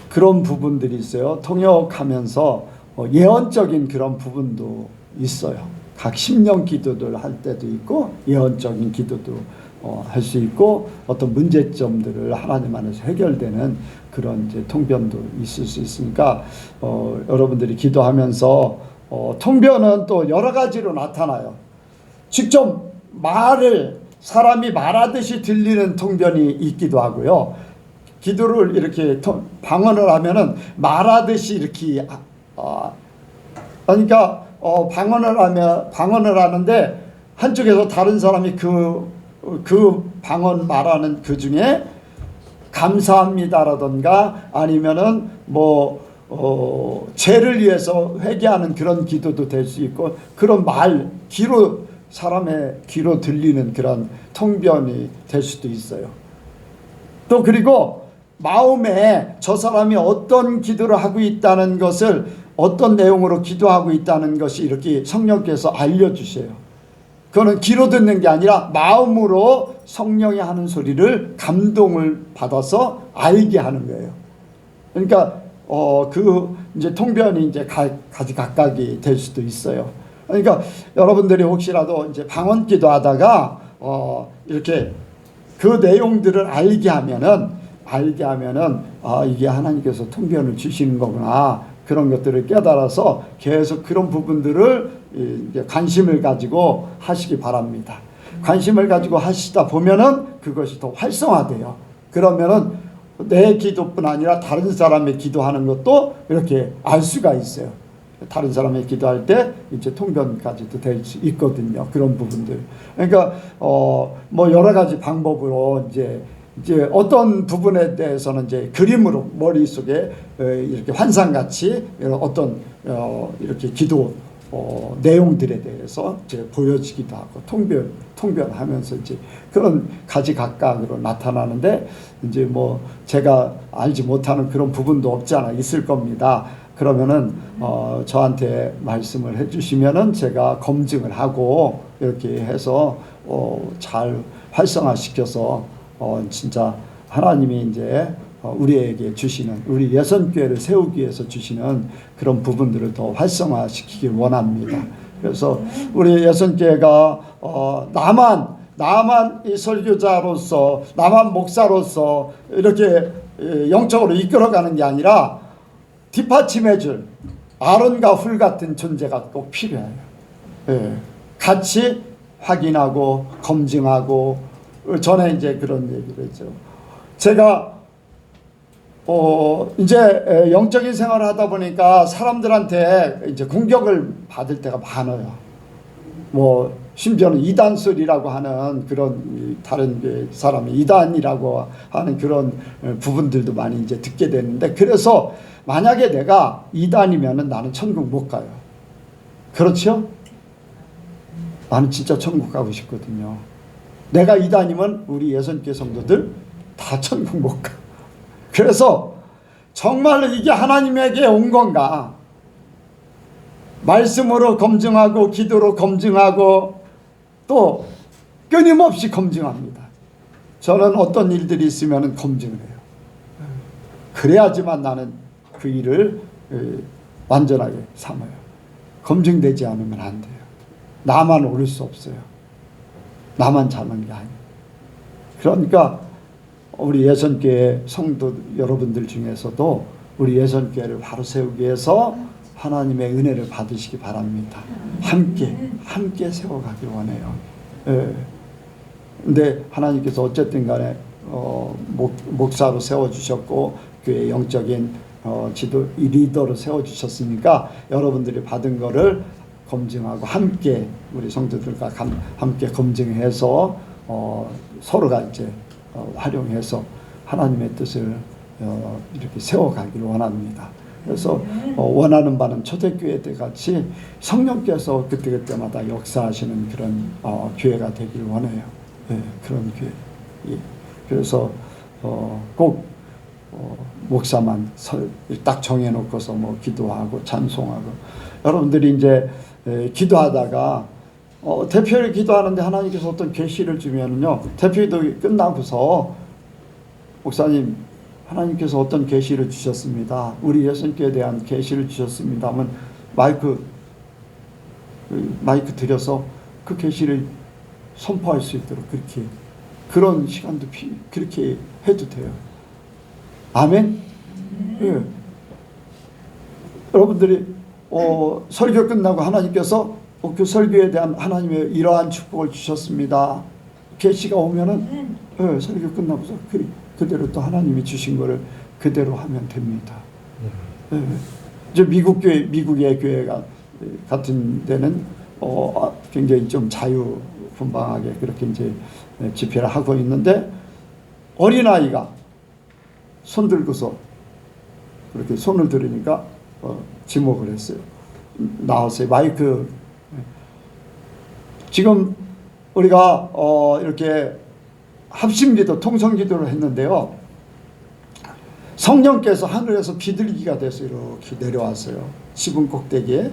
S1: 그런 부분들이 있어요. 통역하면서 예언적인 그런 부분도 있어요. 각 심령 기도들 할 때도 있고 예언적인 기도도 할 수 있고 어떤 문제점들을 하나님 안에서 해결되는 그런 이제 통변도 있을 수 있으니까 여러분들이 기도하면서 통변은 또 여러 가지로 나타나요. 직접 말을 사람이 말하듯이 들리는 통변이 있기도 하고요. 기도를 이렇게 방언을 하면은 말하듯이 이렇게 그러니까 방언을 하는데 한쪽에서 다른 사람이 그 방언 말하는 그 중에 감사합니다라든가 아니면은 죄를 위해서 회개하는 그런 기도도 될 수 있고 그런 사람의 귀로 들리는 그런 통변이 될 수도 있어요. 또 그리고 마음에 저 사람이 어떤 기도를 하고 있다는 것을 어떤 내용으로 기도하고 있다는 것이 이렇게 성령께서 알려주세요. 그거는 귀로 듣는 게 아니라 마음으로 성령이 하는 소리를 감동을 받아서 알게 하는 거예요. 그러니까 이제 통변이 이제 각각이 될 수도 있어요. 그러니까 여러분들이 혹시라도 이제 방언 기도하다가 이렇게 그 내용들을 알게 하면은 이게 하나님께서 통변을 주시는 거구나. 그런 것들을 깨달아서 계속 그런 부분들을 이제 관심을 가지고 하시기 바랍니다. 관심을 가지고 하시다 보면은 그것이 더 활성화돼요. 그러면은 내 기도뿐 아니라 다른 사람의 기도하는 것도 이렇게 알 수가 있어요. 다른 사람의 기도할 때 이제 통변까지도 될 수 있거든요. 그런 부분들. 그러니까 뭐 여러 가지 방법으로 이제 어떤 부분에 대해서는 이제 그림으로 머릿속에 이렇게 환상같이 어떤 이렇게 기도 내용들에 대해서 이제 보여지기도 하고 통변하면서 이제 그런 가지각각으로 나타나는데 이제 뭐 제가 알지 못하는 그런 부분도 없지 않아 있을 겁니다. 그러면은 저한테 말씀을 해주시면은 제가 검증을 하고 이렇게 해서 잘 활성화시켜서 진짜 하나님이 이제 우리에게 주시는 우리 예선교회를 세우기 위해서 주시는 그런 부분들을 더 활성화시키길 원합니다. 그래서 우리 예선교회가 나만 이 설교자로서 나만 목사로서 이렇게 영적으로 이끌어가는 게 아니라 뒷받침해줄 아론과 훌 같은 존재가 꼭 필요해요. 예. 같이 확인하고 검증하고 전에 이제 그런 얘기를 했죠. 제가 이제 영적인 생활을 하다 보니까 사람들한테 이제 공격을 받을 때가 많아요. 뭐 심지어는 이단설이라고 하는 그런 다른 사람이 이단이라고 하는 그런 부분들도 많이 이제 듣게 되는데, 그래서 만약에 내가 이단이면은 나는 천국 못 가요. 그렇죠? 나는 진짜 천국 가고 싶거든요. 내가 이단이면 우리 예선교회 성도들 다 천국 못 가. 그래서 정말로 이게 하나님에게 온 건가? 말씀으로 검증하고 기도로 검증하고 또 끊임없이 검증합니다. 저는 어떤 일들이 있으면 검증을 해요. 그래야지만 나는 그 일을 완전하게 삼아요. 검증되지 않으면 안 돼요. 나만 옳을 수 없어요. 나만 잘난 게 아니에요. 그러니까 우리 예선교회 성도 여러분들 중에서도 우리 예선교회를 바로 세우기 위해서 하나님의 은혜를 받으시기 바랍니다. 함께 세워가길 원해요. 근데 하나님께서 어쨌든 간에 목사로 세워주셨고 교회 영적인 지도 리더로 세워주셨으니까 여러분들이 받은 거를 검증하고 함께 우리 성도들과 함께 검증해서 서로가 이제 활용해서 하나님의 뜻을 이렇게 세워가기를 원합니다. 그래서 원하는 바는 초대교회 때 같이 성령께서 그때그때마다 역사하시는 그런 교회가 되길 원해요. 네, 그런 교회. 예. 그래서 꼭 목사만 딱 정해놓고서 뭐 기도하고 찬송하고, 여러분들이 이제 기도하다가 대표를 기도하는데 하나님께서 어떤 계시를 주면은요, 대표기도 끝나고서 목사님 하나님께서 어떤 계시를 주셨습니다. 우리 예선교회에 대한 계시를 주셨습니다 하면 마이크 드려서 그 계시를 선포할 수 있도록 그런 시간도 그렇게 해도 돼요. 아멘. 예. 여러분들이 설교 끝나고 하나님께서 그 설교에 대한 하나님의 이러한 축복을 주셨습니다. 계시가 오면은 설교 끝나고서 그대로 또 하나님이 주신 거를 그대로 하면 됩니다. 이제 미국의 교회가 같은 데는 굉장히 좀 자유분방하게 그렇게 이제 집회를 하고 있는데, 어린아이가 손 들고서 그렇게 손을 들으니까 지목을 했어요. 나왔어요. 마이크. 지금 우리가 이렇게 합심기도 통성기도를 했는데요, 성령께서 하늘에서 비둘기가 돼서 이렇게 내려왔어요. 지붕 꼭대기에.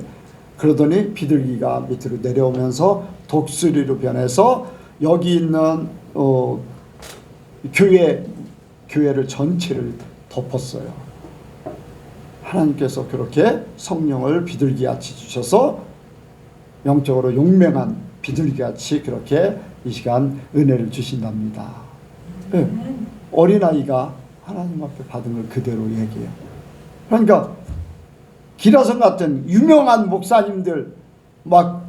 S1: 그러더니 비둘기가 밑으로 내려오면서 독수리로 변해서 여기 있는 교회를 전체를 덮었어요. 하나님께서 그렇게 성령을 비둘기같이 주셔서 영적으로 용맹한 비둘기같이 그렇게 이 시간 은혜를 주신답니다. 네. 어린아이가 하나님 앞에 받은 걸 그대로 얘기해요. 그러니까 기라성 같은 유명한 목사님들, 막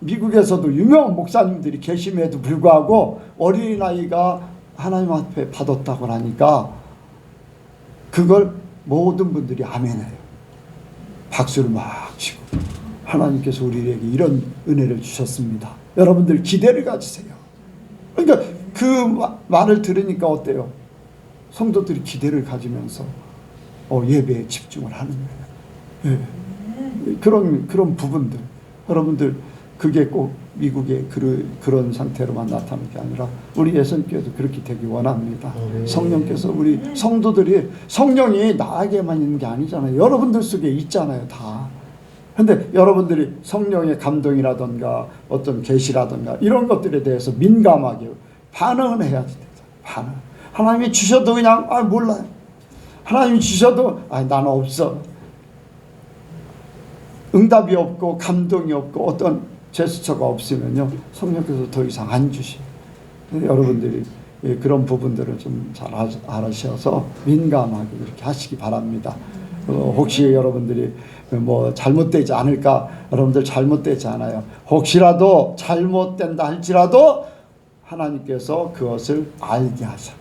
S1: 미국에서도 유명한 목사님들이 계심에도 불구하고 어린아이가 하나님 앞에 받았다고 하니까 그걸 모든 분들이 아멘해요. 박수를 막 치고, 하나님께서 우리에게 이런 은혜를 주셨습니다. 여러분들 기대를 가지세요. 그러니까 그 말을 들으니까 어때요? 성도들이 기대를 가지면서 예배에 집중을 하는 거예요. 예. 그런 부분들 여러분들 그게 꼭 미국의 그런 상태로만 나타나는 게 아니라 우리 예선교회도 그렇게 되기 원합니다. 성령께서 우리 성도들이 성령이 나에게만 있는 게 아니잖아요. 여러분들 속에 있잖아요, 다. 근데 여러분들이 성령의 감동이라든가 어떤 계시라든가 이런 것들에 대해서 민감하게 반응을 해야지 돼요. 반응. 하나님이 주셔도 그냥 몰라요. 하나님이 주셔도 나는 없어. 응답이 없고 감동이 없고 어떤 제스처가 없으면요 성령께서 더 이상 안 주셔요. 여러분들이 그런 부분들을 좀 잘 알으셔서 민감하게 이렇게 하시기 바랍니다. 혹시 여러분들이 뭐 잘못되지 않을까? 여러분들 잘못되지 않아요. 혹시라도 잘못된다 할지라도 하나님께서 그것을 알게 하셔.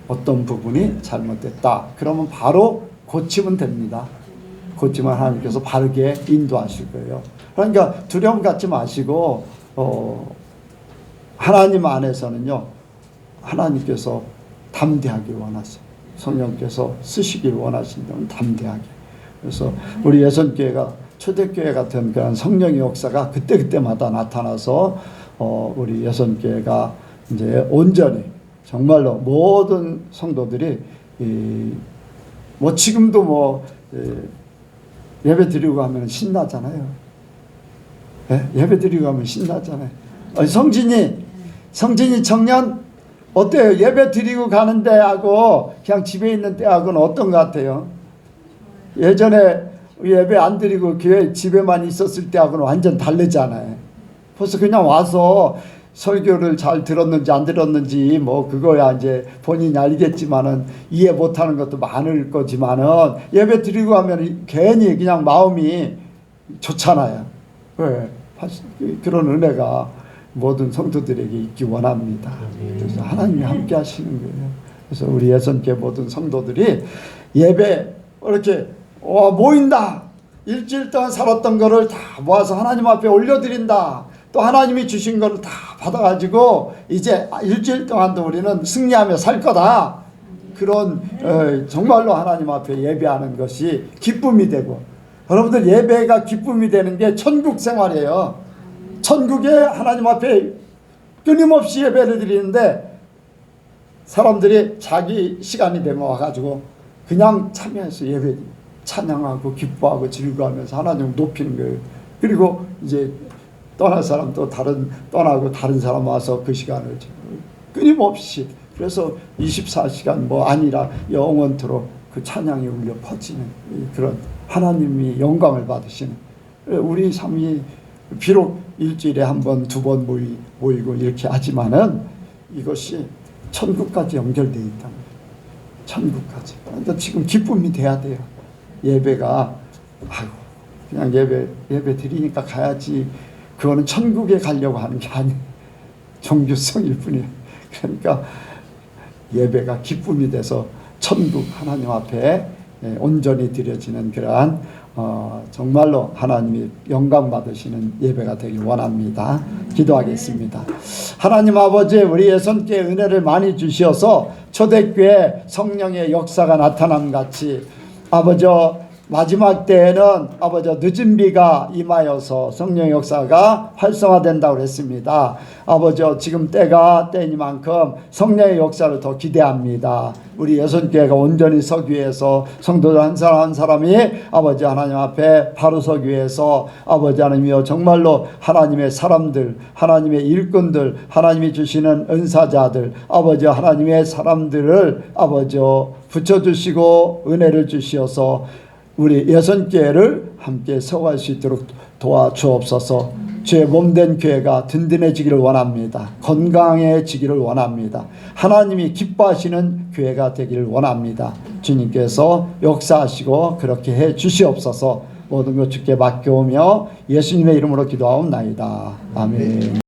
S1: 어떤 부분이 잘못됐다. 그러면 바로 고치면 됩니다. 고치면 하나님께서 바르게 인도하실 거예요. 그러니까 두려움 갖지 마시고 하나님 안에서는요 하나님께서 담대하게 원하세요. 성령께서 쓰시길 원하신다면 담대하게. 그래서 우리 예선교회가 초대교회 같은 그런 성령의 역사가 그때그때마다 나타나서 우리 예선교회가 이제 온전히 정말로 모든 성도들이 뭐 지금도 뭐 예배 드리고 가면 신나잖아요. 예배 드리고 가면 신나잖아요. 성진이 청년 어때요? 예배 드리고 가는 데하고 그냥 집에 있는 때하고는 어떤 것 같아요? 예전에 예배 안 드리고 교회 집에만 있었을 때하고는 완전 다르잖아요. 벌써 그냥 와서 설교를 잘 들었는지 안 들었는지 뭐 그거야 이제 본인이 알겠지만은 이해 못하는 것도 많을 거지만은 예배 드리고 가면 괜히 그냥 마음이 좋잖아요. 왜? 그런 은혜가 모든 성도들에게 있기 원합니다. 그래서 하나님이 함께 하시는 거예요. 그래서 우리 예선교회 모든 성도들이 예배 이렇게 모인다. 일주일 동안 살았던 거를 다 모아서 하나님 앞에 올려드린다. 또 하나님이 주신 거를 다 받아가지고 이제 일주일 동안도 우리는 승리하며 살 거다. 그런 정말로 하나님 앞에 예배하는 것이 기쁨이 되고 여러분들 예배가 기쁨이 되는 게 천국 생활이에요. 천국에 하나님 앞에 끊임없이 예배를 드리는데 사람들이 자기 시간이 되면 와가지고 그냥 참여해서 예배 찬양하고 기뻐하고 즐거워하면서 하나님을 높이는 거예요. 그리고 이제 떠날 사람도 떠나고 다른 사람 와서 그 시간을 끊임없이 그래서 24시간 뭐 아니라 영원토록 그 찬양이 울려 퍼지는 그런 하나님이 영광을 받으시는 우리 삶이 비록 일주일에 한 번, 두 번 모이고 이렇게 하지만은 이것이 천국까지 연결되어 있다는 거예요. 천국까지. 그러니까 지금 기쁨이 돼야 돼요. 예배가 그냥 예배 드리니까 가야지. 그거는 천국에 가려고 하는 게 아니에요. 종교성일 뿐이에요. 그러니까 예배가 기쁨이 돼서 천국 하나님 앞에 온전히 드려지는 그러한 정말로 하나님이 영광 받으시는 예배가 되길 원합니다. 기도하겠습니다. 하나님 아버지 우리 예선교회 은혜를 많이 주셔서 초대교회 성령의 역사가 나타남 같이 아버지 마지막 때에는 아버지 늦은 비가 임하여서 성령의 역사가 활성화된다고 그랬습니다. 아버지 지금 때가 때이니만큼 성령의 역사를 더 기대합니다. 우리 예선교회가 온전히 서기 위해서 성도들 한 사람 한 사람이 아버지 하나님 앞에 바로 서기 위해서 아버지 하나님이여 정말로 하나님의 사람들 하나님의 일꾼들 하나님이 주시는 은사자들 아버지 하나님의 사람들을 아버지 붙여주시고 은혜를 주시어서 우리 예선교회를 함께 세워갈 수 있도록 도와주옵소서. 주의 몸된 교회가 든든해지기를 원합니다. 건강해지기를 원합니다. 하나님이 기뻐하시는 교회가 되기를 원합니다. 주님께서 역사하시고 그렇게 해 주시옵소서. 모든 것 주께 맡겨오며 예수님의 이름으로 기도하옵나이다. 아멘.